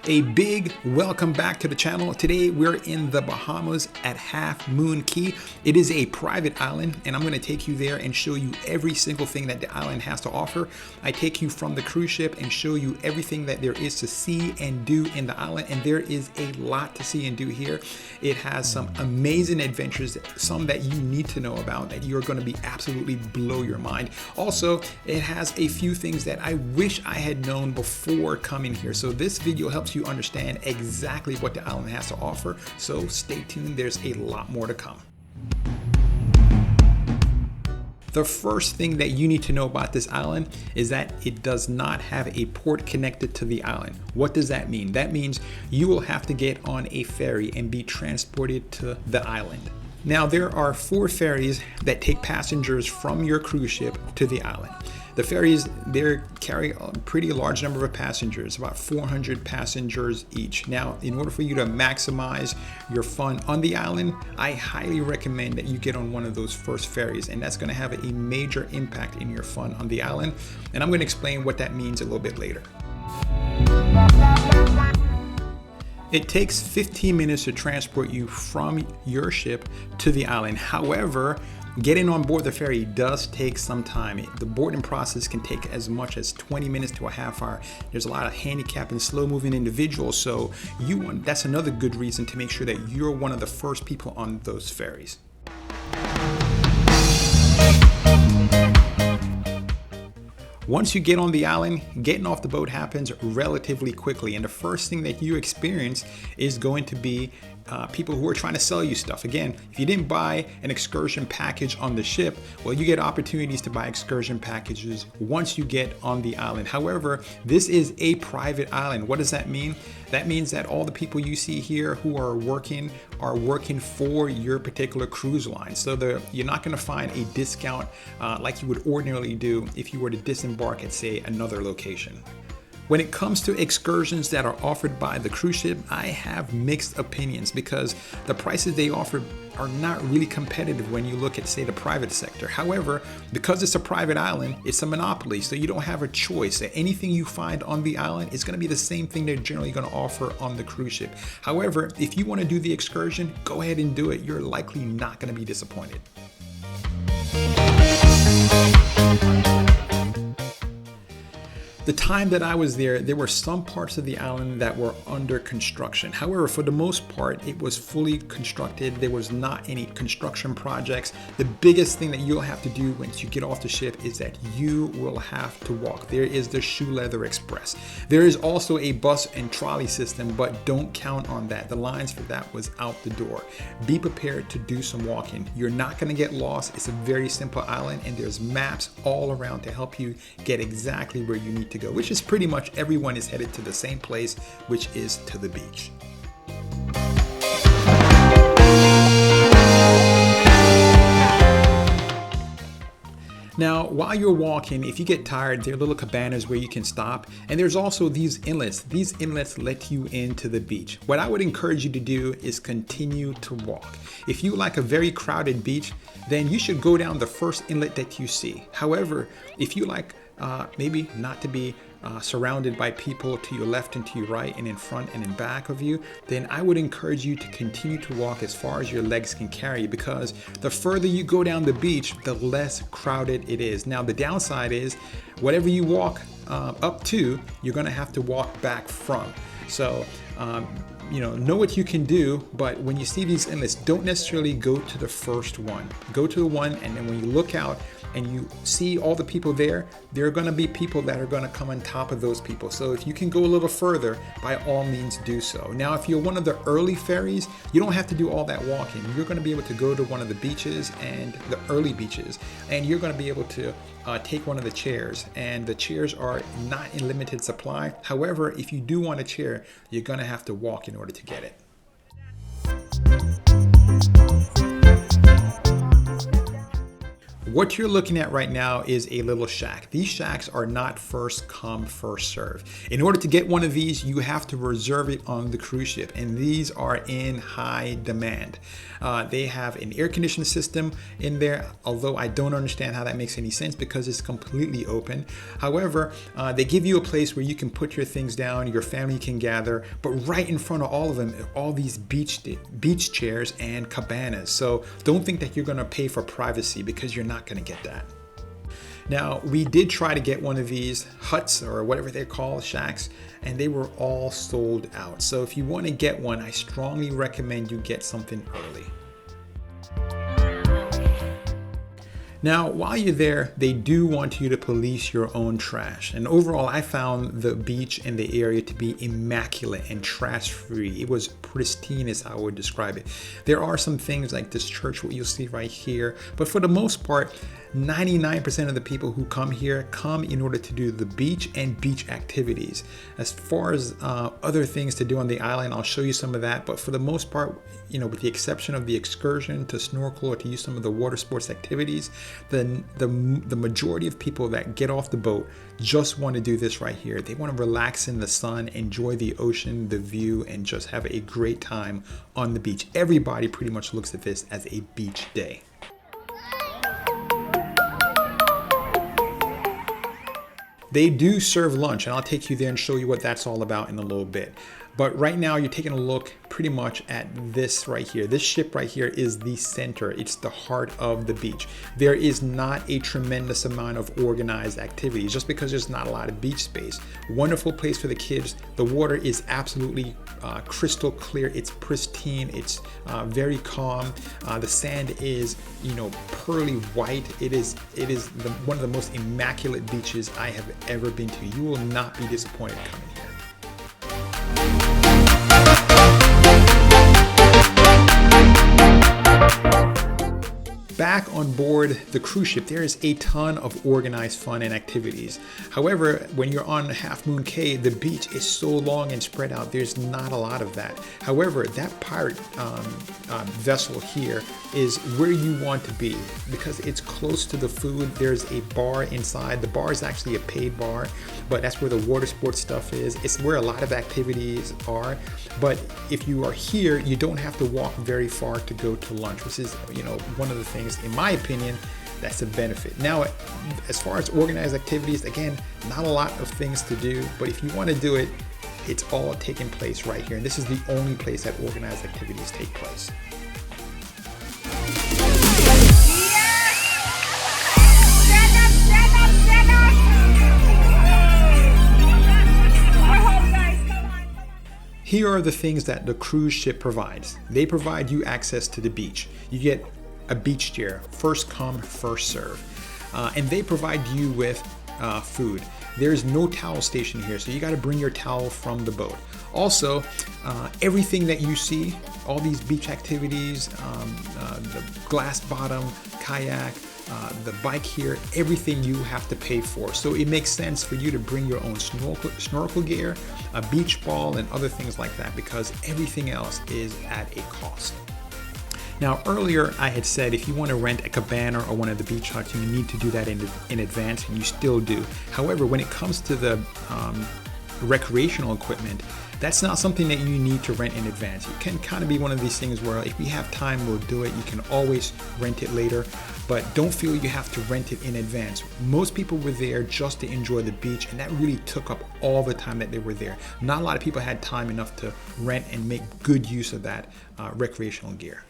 A big welcome back to the channel. Today we're in the Bahamas at Half Moon Cay. It is a private island and I'm going to take you there and show you every single thing that the island has to offer. I take you from the cruise ship and show you everything that there is to see and do in the island, and there is a lot to see and do here. It has some amazing adventures, some that you need to know about that you're going to be absolutely blow your mind. Also, it has a few things that I wish I had known before coming here. So this video helps you understand exactly what the island has to offer. So stay tuned, there's a lot more to come. The first thing that you need to know about this island is that it does not have a port connected to the island. What does that mean? That means you will have to get on a ferry and be transported to the island. Now, there are 4 ferries that take passengers from your cruise ship to the island. The ferries, they carry a pretty large number of passengers, about 400 passengers each. Now, in order for you to maximize your fun on the island, I highly recommend that you get on one of those first ferries, and that's going to have a major impact in your fun on the island. And I'm going to explain what that means a little bit later. It takes 15 minutes to transport you from your ship to the island. However, getting on board the ferry does take some time. The boarding process can take as much as 20 minutes to a half hour. There's a lot of handicapped and slow moving individuals, so that's another good reason to make sure that you're one of the first people on those ferries. Once you get on the island, getting off the boat happens relatively quickly, and the first thing that you experience is going to be people who are trying to sell you stuff. Again, if you didn't buy an excursion package on the ship, well, you get opportunities to buy excursion packages once you get on the island. However, this is a private island. What does that mean? That means that all the people you see here who are working for your particular cruise line. So you're not going to find a discount like you would ordinarily do if you were to disembark at, say, another location. When it comes to excursions that are offered by the cruise ship, I have mixed opinions because the prices they offer are not really competitive when you look at, say, the private sector. However, because it's a private island, it's a monopoly, so you don't have a choice. Anything you find on the island is going to be the same thing they're generally going to offer on the cruise ship. However, if you want to do the excursion, go ahead and do it. You're likely not going to be disappointed. The time that I was there were some parts of the island that were under construction. However, for the most part, it was fully constructed. There was not any construction projects. The biggest thing that you'll have to do once you get off the ship is that you will have to walk. There is the Shoe Leather Express. There is also a bus and trolley system, but don't count on that. The lines for that was out the door. Be prepared to do some walking. You're not going to get lost. It's a very simple island, and there's maps all around to help you get exactly where you need to go, which is pretty much everyone is headed to the same place, which is to the beach. Now, while you're walking, if you get tired, there are little cabanas where you can stop, and there's also these inlets. These inlets let you into the beach. What I would encourage you to do is continue to walk. If you like a very crowded beach, then you should go down the first inlet that you see. However, if you like maybe not to be surrounded by people to your left and to your right and in front and in back of you, then I would encourage you to continue to walk as far as your legs can carry you, because the further you go down the beach, the less crowded it is. Now, the downside is whatever you walk up to, you're going to have to walk back from. So, know what you can do, but when you see these inlets, don't necessarily go to the first one. Go to the one, and then when you look out and you see all the people there are going to be people that are going to come on top of those people. So if you can go a little further, by all means do so. Now, if you're one of the early ferries, you don't have to do all that walking. You're going to be able to go to one of the beaches, and the early beaches, and you're going to be able to take one of the chairs, and the chairs are not in limited supply. However, if you do want a chair, you're going to have to walk in order to get it. What you're looking at right now is a little shack. These shacks are not first come, first serve. In order to get one of these, you have to reserve it on the cruise ship, and these are in high demand. They have an air conditioning system in there, although I don't understand how that makes any sense because it's completely open. However, they give you a place where you can put your things down, your family can gather, but right in front of all of them, all these beach chairs and cabanas. So don't think that you're gonna pay for privacy because you're not gonna get that. Now, we did try to get one of these huts or whatever they're called, shacks, and they were all sold out. So if you want to get one, I strongly recommend you get something early. Now, while you're there, they do want you to police your own trash. And overall, I found the beach and the area to be immaculate and trash-free. It was pristine, as I would describe it. There are some things like this church, what you'll see right here, but for the most part, 99% of the people who come here come in order to do the beach and beach activities. As far as other things to do on the island, I'll show you some of that. But for the most part, you know, with the exception of the excursion to snorkel or to use some of the water sports activities, the majority of people that get off the boat just want to do this right here. They want to relax in the sun, enjoy the ocean, the view, and just have a great time on the beach. Everybody pretty much looks at this as a beach day. They do serve lunch, and I'll take you there and show you what that's all about in a little bit. But right now you're taking a look pretty much at this right here. This ship right here is the center. It's the heart of the beach. There is not a tremendous amount of organized activities just because there's not a lot of beach space. Wonderful place for the kids. The water is absolutely crystal clear. It's pristine. It's very calm. The sand is, you know, pearly white. It is one of the most immaculate beaches I have ever been to. You will not be disappointed coming here. Back on board the cruise ship, there is a ton of organized fun and activities. However, when you're on Half Moon Cay, the beach is so long and spread out, there's not a lot of that. However, that pirate vessel here is where you want to be because it's close to the food. There's a bar inside. The bar is actually a paid bar, but that's where the water sports stuff is. It's where a lot of activities are. But if you are here, you don't have to walk very far to go to lunch, which is, you know, one of the things, in my opinion, that's a benefit. Now, as far as organized activities, again, not a lot of things to do, but if you want to do it, it's all taking place right here. And this is the only place that organized activities take place. Here are the things that the cruise ship provides. They provide you access to the beach. You get a beach chair, first come, first serve. And they provide you with food. There's no towel station here, so you gotta bring your towel from the boat. Also, everything that you see, all these beach activities, the glass bottom, kayak, the bike here, everything you have to pay for. So it makes sense for you to bring your own snorkel gear, a beach ball, and other things like that because everything else is at a cost. Now, earlier I had said if you want to rent a cabana or one of the beach huts, you need to do that in advance, and you still do. However, when it comes to the recreational equipment, that's not something that you need to rent in advance. It can kind of be one of these things where if we have time, we'll do it. You can always rent it later, but don't feel you have to rent it in advance. Most people were there just to enjoy the beach, and that really took up all the time that they were there. Not a lot of people had time enough to rent and make good use of that recreational gear.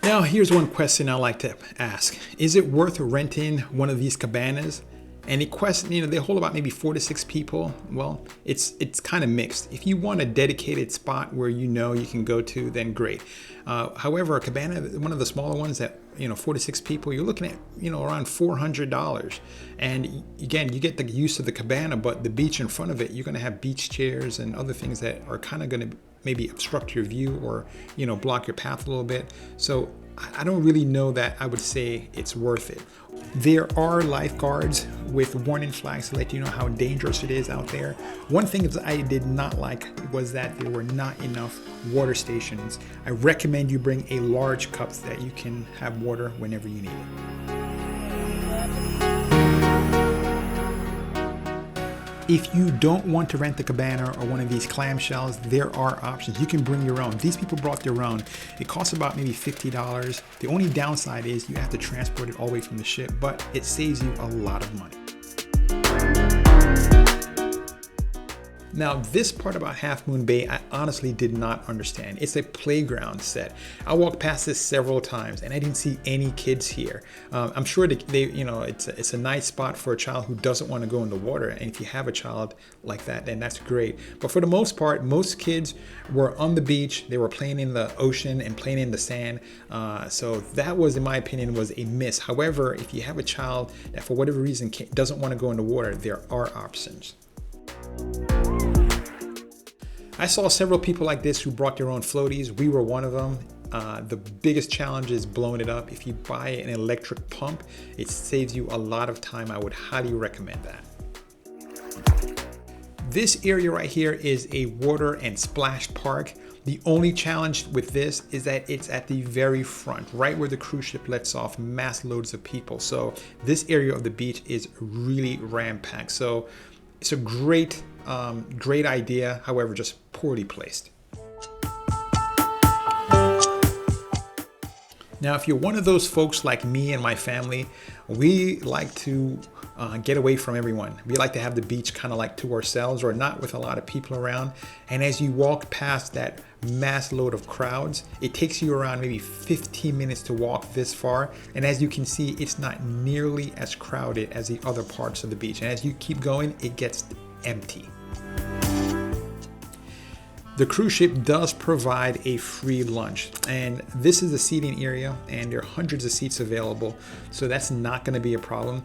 Now, here's one question I like to ask. Is it worth renting one of these cabanas? And the question, you know, they hold about maybe 4 to 6 people. Well, it's kind of mixed. If you want a dedicated spot where you know you can go to, then great. However, a cabana, one of the smaller ones that, you know, 4 to 6 people, you're looking at, you know, around $400. And again, you get the use of the cabana, but the beach in front of it, you're going to have beach chairs and other things that are kind of going to maybe obstruct your view or, you know, block your path a little bit. So I don't really know that I would say it's worth it. There are lifeguards with warning flags to let you know how dangerous it is out there. One thing that I did not like was that there were not enough water stations. I recommend you bring a large cup so that you can have water whenever you need it. If you don't want to rent the cabana or one of these clamshells, there are options. You can bring your own. These people brought their own. It costs about maybe $50. The only downside is you have to transport it all the way from the ship, but it saves you a lot of money. Now, this part about Half Moon Bay, I honestly did not understand. It's a playground set. I walked past this several times and I didn't see any kids here. I'm sure it's a nice spot for a child who doesn't want to go in the water. And if you have a child like that, then that's great. But for the most part, most kids were on the beach. They were playing in the ocean and playing in the sand. So that was, in my opinion, was a miss. However, if you have a child that for whatever reason doesn't want to go in the water, there are options. I saw several people like this who brought their own floaties. We were one of them. The biggest challenge is blowing it up. If you buy an electric pump, it saves you a lot of time. I would highly recommend that. This area right here is a water and splash park. The only challenge with this is that it's at the very front, right where the cruise ship lets off mass loads of people. So this area of the beach is really ram-packed. So it's a great idea, however, just poorly placed. Now, if you're one of those folks like me and my family, we like to get away from everyone. We like to have the beach kind of like to ourselves or not with a lot of people around. And as you walk past that mass load of crowds, it takes you around maybe 15 minutes to walk this far. And as you can see, it's not nearly as crowded as the other parts of the beach. And as you keep going, it gets empty. The cruise ship does provide a free lunch, and this is the seating area and there are hundreds of seats available, so that's not going to be a problem.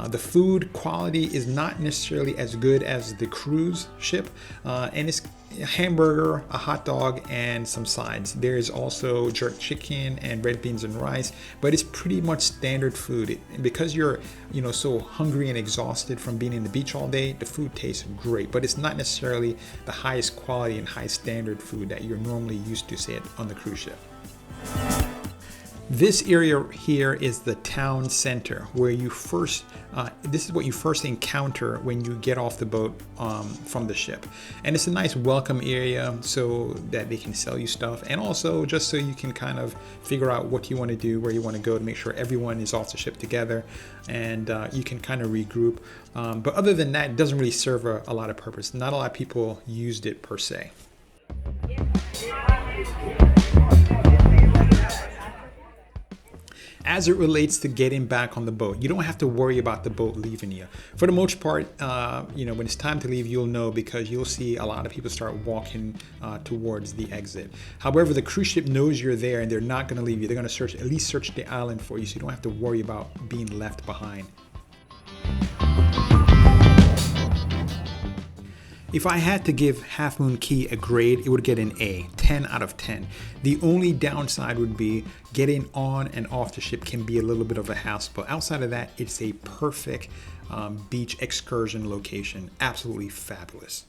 The food quality is not necessarily as good as the cruise ship, and it's a hamburger, a hot dog, and some sides. There is also jerk chicken and red beans and rice, but it's pretty much standard food. Because you're so hungry and exhausted from being in the beach all day, the food tastes great, but it's not necessarily the highest quality and high standard food that you're normally used to, say, on the cruise ship. This area here is the town center where you first, this is what you first encounter when you get off the boat from the ship. And it's a nice welcome area so that they can sell you stuff, and also just so you can kind of figure out what you want to do, where you want to go, to make sure everyone is off the ship together, and you can kind of regroup. But other than that, it doesn't really serve a lot of purpose. Not a lot of people used it per se. As it relates to getting back on the boat, you don't have to worry about the boat leaving you. For the most part, when it's time to leave, you'll know, because you'll see a lot of people start walking towards the exit. However, the cruise ship knows you're there and they're not going to leave you. They're going to at least search the island for you, so you don't have to worry about being left behind. If I had to give Half Moon Cay a grade, it would get an A, 10 out of 10. The only downside would be getting on and off the ship can be a little bit of a hassle, but outside of that, it's a perfect beach excursion location. Absolutely fabulous.